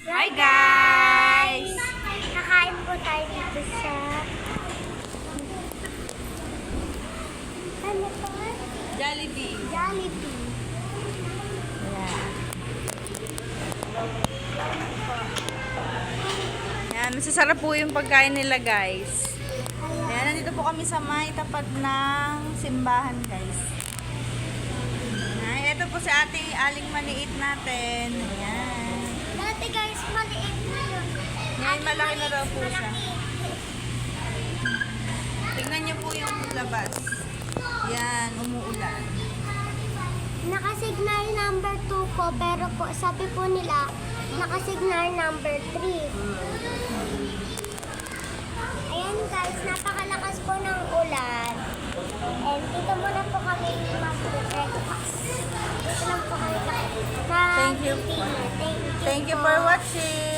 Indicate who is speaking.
Speaker 1: Hi guys!
Speaker 2: Kakain po tayo dito sa... Ano to?
Speaker 1: Jollibee.
Speaker 2: Jollibee.
Speaker 1: Yan, masasarap po yung pagkain nila guys. Yan, nandito po kami sa may tapat ng simbahan guys. Ay, ito po si ate Aling Maliit natin. Yan.
Speaker 2: Dati guys, maliit na yun.
Speaker 1: Ngayon malaki na daw po siya. Tingnan niyo po yung labas. Yan, umuulan.
Speaker 2: Nakasignal number 2 po, pero po sabi po nila, nakasignal number 3. Ayan guys, napakalakas po ng ulan. And dito muna po kami mag-breakfast. Dito lang po kami
Speaker 1: Thank you.
Speaker 2: Thank you.
Speaker 1: Thank you for watching.